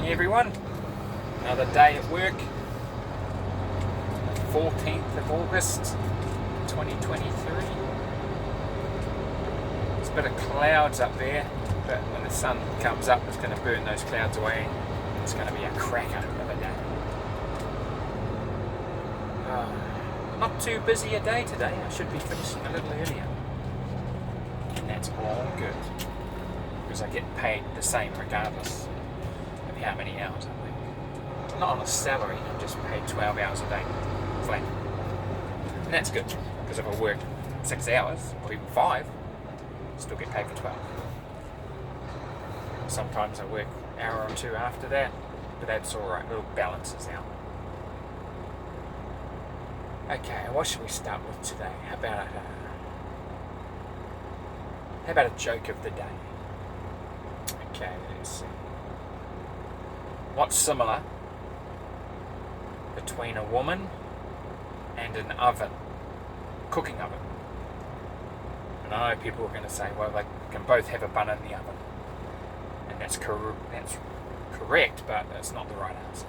everyone. Another day at work. 14th of August 2023. There's a bit of clouds up there, but when the sun comes up it's going to burn those clouds away. It's going to be a cracker of a day. Not too busy a day today. I should be finishing a little earlier. And that's all good, because I get paid the same regardless of how many hours I work. Not on a salary, I'm just paid 12 hours a day, flat. And that's good, because if I work 6 hours, or even 5, I still get paid for 12. Sometimes I work an hour or two after that, but that's alright, little balances out. Okay, what should we start with today? How about a joke of the day? Okay, let's see. What's similar between a woman and an oven, cooking oven? And I know people are going to say, well, they can both have a bun in the oven. And that's correct, but that's not the right answer.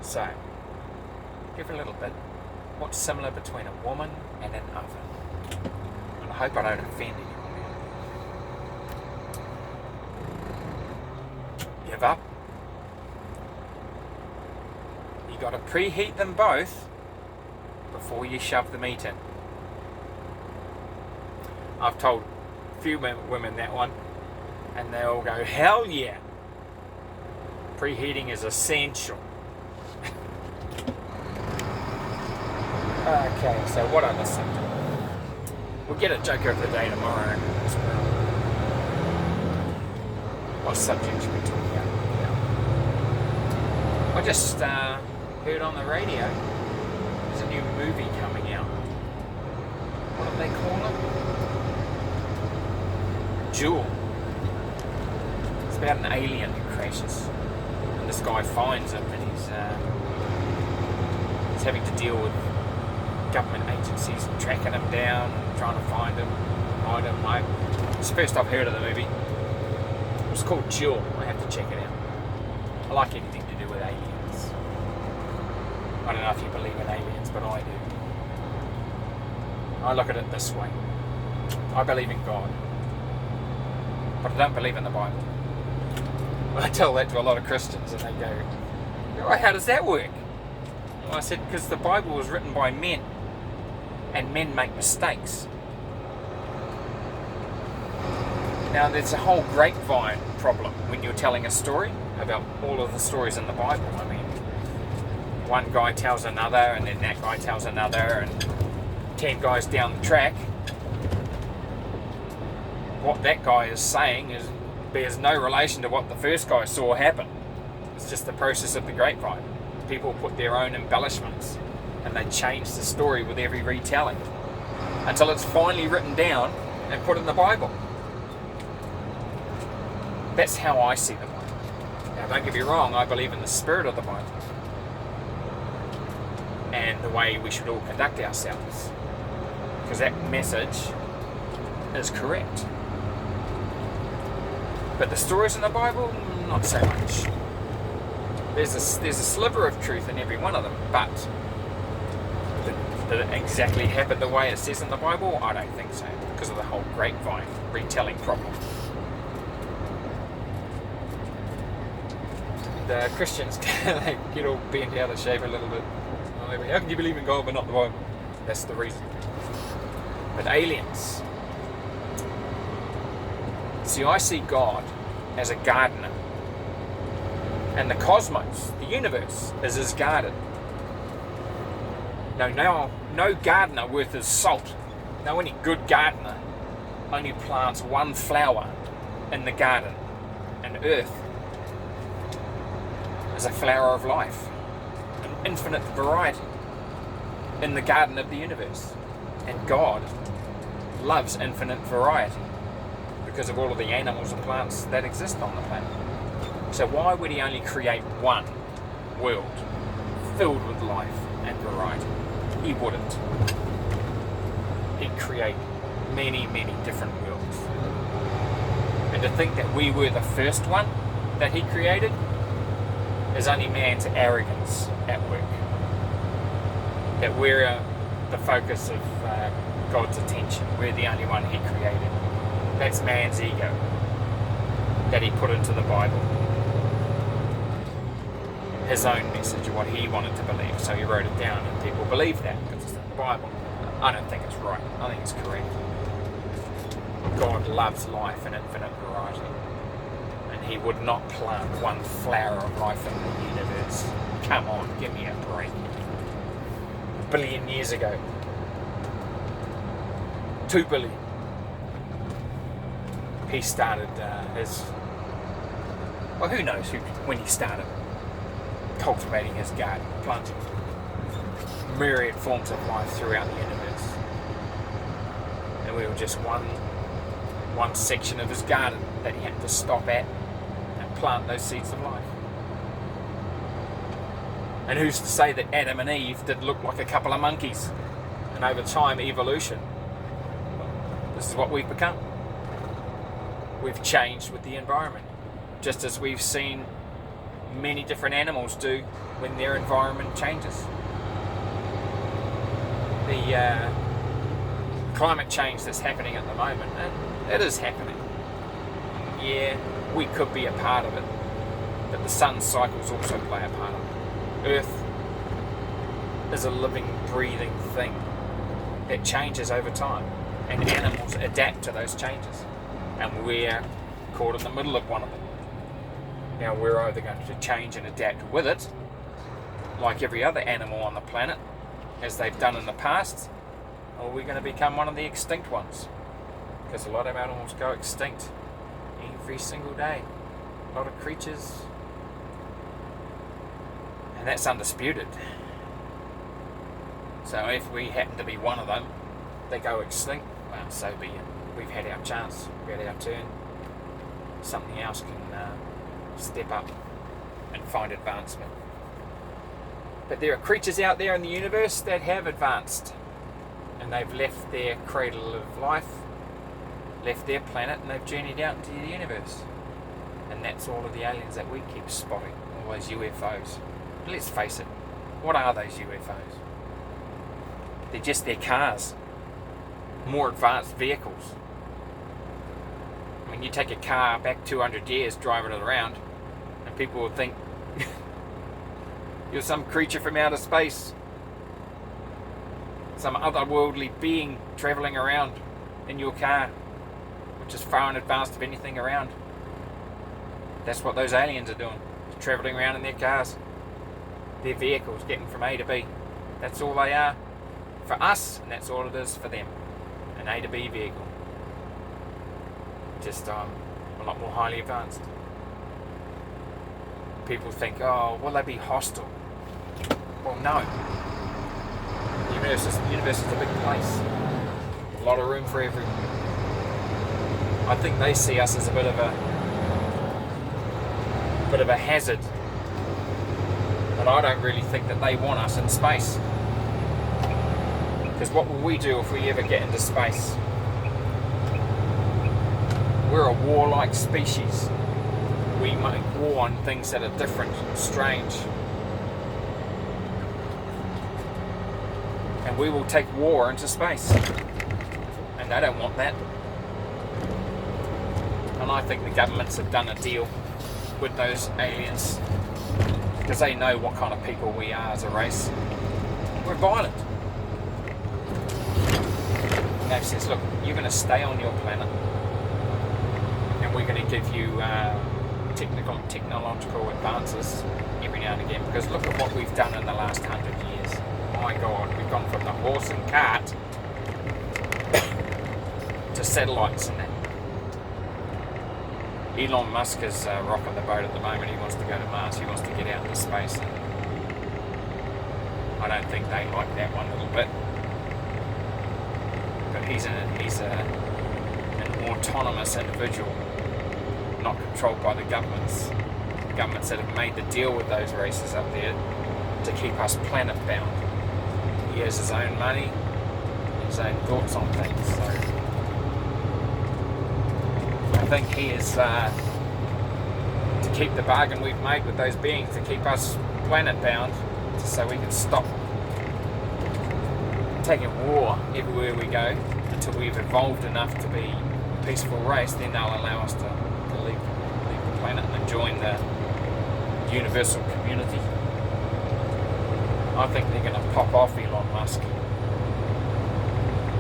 So, give a little bit. What's similar between a woman and an oven? And I hope I don't offend anyone. Give up. You got to preheat them both before you shove the meat in. I've told a few women that one, and they all go, hell yeah. Preheating is essential. Okay, so what other subject? We'll get a joke of the day tomorrow as well. What subject should we talk about? Yeah. I just heard on the radio there's a new movie coming out. What do they call it? Jewel. It's about an alien who crashes, and this guy finds him, and he's having to deal with government agencies tracking him down, trying to find him, hide him. It's the first I've heard of the movie. It's called Jewel. I have to check it out. I like anything to do with aliens. I don't know if you believe in aliens, but I do. I look at it this way. I believe in God, but I don't believe in the Bible. I tell that to a lot of Christians and they go, oh, how does that work? Well, I said, because the Bible was written by men, and men make mistakes. Now, there's a whole grapevine problem when you're telling a story about all of the stories in the Bible. I mean, one guy tells another, and then that guy tells another, and 10 guys down the track, what that guy is saying bears no relation to what the first guy saw happen. It's just the process of the grapevine. People put their own embellishments and they change the story with every retelling until it's finally written down and put in the Bible. That's how I see the Bible. Now, don't get me wrong, I believe in the spirit of the Bible and the way we should all conduct ourselves, because that message is correct. But the stories in the Bible, not so much. There's a sliver of truth in every one of them, but did it exactly happen the way it says in the Bible? I don't think so, because of the whole grapevine retelling problem. The Christians, they get all bent out of shape a little bit. How can you believe in God but not the Bible? That's the reason. But aliens. See, I see God as a gardener. And the cosmos, the universe, is his garden. No gardener worth his salt, no any good gardener only plants one flower in the garden. And earth is a flower of life, an infinite variety in the garden of the universe. And God loves infinite variety because of all of the animals and plants that exist on the planet. So why would he only create one world filled with life and variety? He wouldn't. He'd create many, many different worlds. And to think that we were the first one that he created, is only man's arrogance at work. That we're the focus of God's attention. We're the only one He created. That's man's ego that He put into the Bible. His own message, what he wanted to believe. So He wrote it down, and people believe that because it's in the Bible. I don't think it's right. I think it's correct. God loves life in infinite variety. And He would not plant one flower of life in the universe. Come on, give me a break. 1 billion years ago. 2 billion. He started his... Well, who knows when he started cultivating his garden, planting myriad forms of life throughout the universe. And we were just one section of his garden that He had to stop at and plant those seeds of life. And who's to say that Adam and Eve did look like a couple of monkeys? And over time, evolution, this is what we've become. We've changed with the environment, just as we've seen many different animals do when their environment changes. The climate change that's happening at the moment, and it is happening. Yeah, we could be a part of it, but the sun's cycles also play a part of it. Earth is a living, breathing thing that changes over time, and animals adapt to those changes, and we're caught in the middle of one of them. Now we're either going to change and adapt with it, like every other animal on the planet, as they've done in the past, or we're going to become one of the extinct ones. Because a lot of animals go extinct every single day. A lot of creatures. And that's undisputed. So if we happen to be one of them, they go extinct, well, so be it. We've had our chance, we've had our turn. Something else can step up and find advancement. But there are creatures out there in the universe that have advanced, and they've left their cradle of life, left their planet, and they've journeyed out into the universe. And that's all of the aliens that we keep spotting, all those UFOs. But let's face it, what are those UFOs? They're just their cars, more advanced vehicles. When you take a car back 200 years, driving it around, and people will think you're some creature from outer space, some otherworldly being travelling around in your car, which is far in advance of anything around. That's what those aliens are doing, travelling around in their cars, their vehicles, getting from A to B. That's all they are for us, and that's all it is for them, an A to B vehicle. Just a lot more highly advanced. People think, oh, will they be hostile? Well, no. The universe is a big place. A lot of room for everyone. I think they see us as a bit of a hazard. But I don't really think that they want us in space. Because what will we do if we ever get into space? We're a warlike species. We make war on things that are different and strange. And we will take war into space. And they don't want that. And I think the governments have done a deal with those aliens because they know what kind of people we are as a race. We're violent. And they've said, look, you're going to stay on your planet, and we're going to give you technological advances every now and again, because look at what we've done in the last 100 years. My God, we've gone from the horse and cart to satellites and that. Elon Musk is rocking the boat at the moment. He wants to go to Mars. He wants to get out into space. And I don't think they like that one little bit. But he's an autonomous individual, not controlled by the governments. The governments that have made the deal with those races up there to keep us planet bound. He has his own money, his own thoughts on things. So I think he is keep the bargain we've made with those beings to keep us planet bound, so we can stop taking war everywhere we go until we've evolved enough to be a peaceful race. Then they'll allow us to leave the planet and join the universal community. I think they're going to pop off Elon Musk.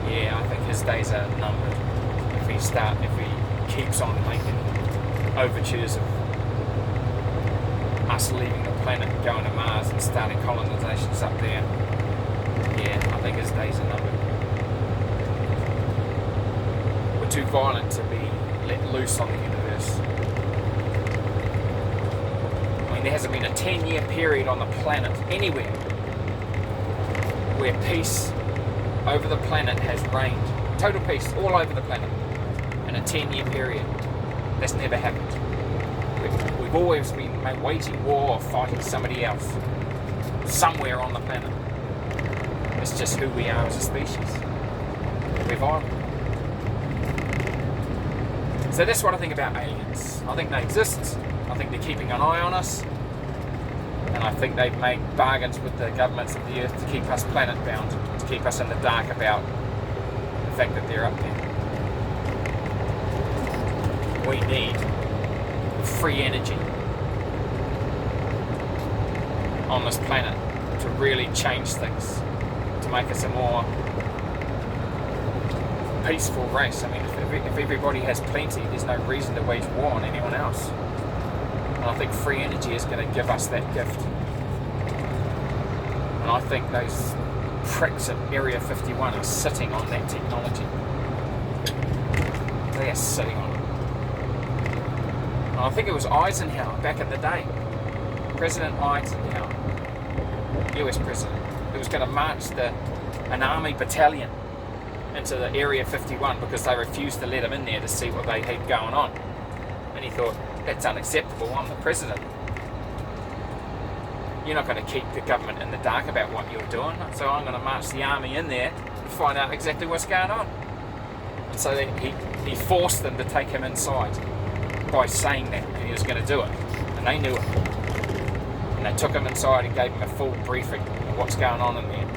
Yeah, I think his days are numbered. If he keeps on making overtures of us leaving the planet and going to Mars and starting colonizations up there, yeah, I think his days are numbered. We're too violent to be let loose on the universe. I mean, there hasn't been a 10-year period on the planet anywhere where peace over the planet has reigned. Total peace all over the planet in a 10-year period. That's never happened. We've always been waging war or fighting somebody else somewhere on the planet. It's just who we are as a species. We're violent. So that's what I think about aliens. I think they exist. I think they're keeping an eye on us. And I think they've made bargains with the governments of the earth to keep us planet bound, to keep us in the dark about the fact that they're up there. We need free energy on this planet to really change things, to make us a more peaceful race. I mean, if everybody has plenty, there's no reason to wage war on anyone else. And I think free energy is going to give us that gift. And I think those pricks at Area 51 are sitting on that technology. They are sitting on it. And I think it was Eisenhower back in the day, President Eisenhower, US President, who was going to march an army battalion into the Area 51 because they refused to let him in there to see what they had going on. And he thought, that's unacceptable, I'm the president. You're not going to keep the government in the dark about what you're doing, so I'm going to march the army in there and find out exactly what's going on. And so he forced them to take him inside by saying that he was going to do it. And they knew it. And they took him inside and gave him a full briefing of what's going on in there.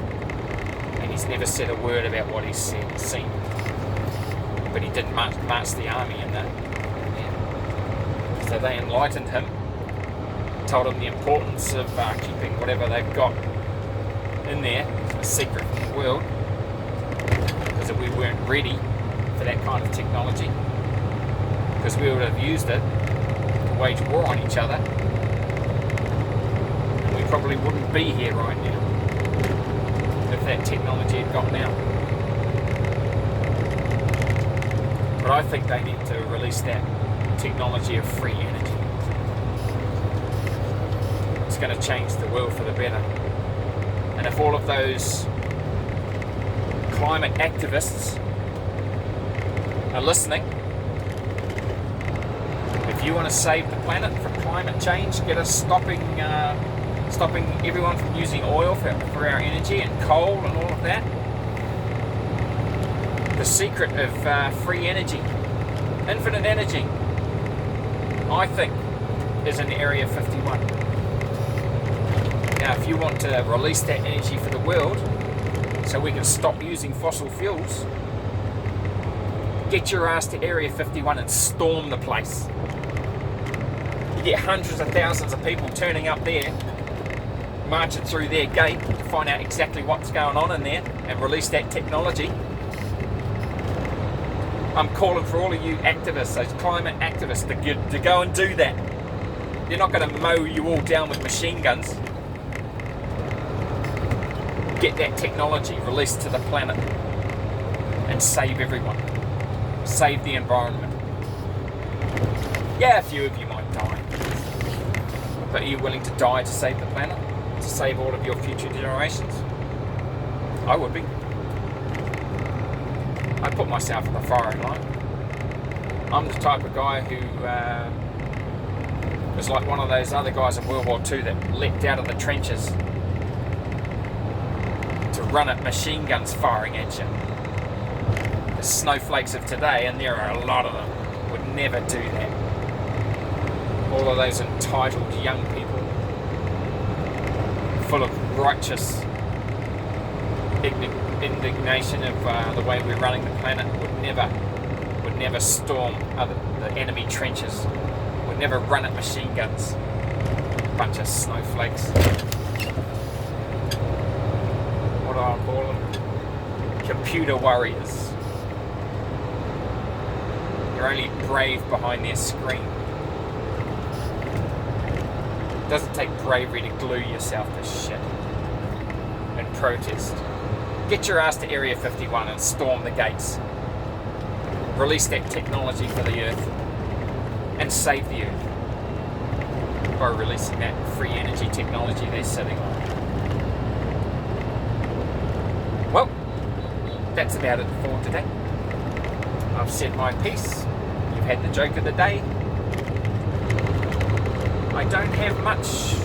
And he's never said a word about what he's seen. But he did march the army in there. So they enlightened him, told him the importance of keeping whatever they've got in there a secret from the world, because we weren't ready for that kind of technology, because we would have used it to wage war on each other, and we probably wouldn't be here right now if that technology had gotten out. But I think they need to release that technology of free energy. It's going to change the world for the better. And if all of those climate activists are listening, if you want to save the planet from climate change, get us stopping everyone from using oil for our energy and coal and all of that, the secret of free energy, infinite energy, I think, is in Area 51. Now, if you want to release that energy for the world so we can stop using fossil fuels, get your ass to Area 51 and storm the place. You get hundreds of thousands of people turning up there, marching through their gate to find out exactly what's going on in there and release that technology. I'm calling for all of you activists, those climate activists, to go and do that. They're not going to mow you all down with machine guns. Get that technology released to the planet and save everyone. Save the environment. Yeah, a few of you might die. But are you willing to die to save the planet? To save all of your future generations? I would be. I put myself in the firing line. I'm the type of guy who was like one of those other guys in World War II that leapt out of the trenches to run at machine guns firing at you. The snowflakes of today, and there are a lot of them, would never do that. all of those entitled young people, full of righteous indignation of the way we're running the planet, would never storm the enemy trenches, would never run at machine guns. Bunch of snowflakes. What do I call them? Computer warriors. You're only brave behind their screen. It doesn't take bravery to glue yourself to shit and protest. Get your ass to Area 51 and storm the gates. Release that technology for the Earth and save the Earth by releasing that free energy technology they're sitting on. Well, that's about it for today. I've said my piece. You've had the joke of the day. I don't have much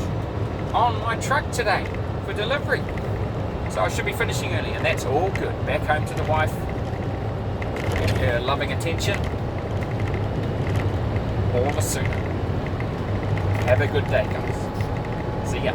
on my truck today for delivery, so I should be finishing early, and that's all good. Back home to the wife and her loving attention all the sooner. Have a good day, guys. See ya.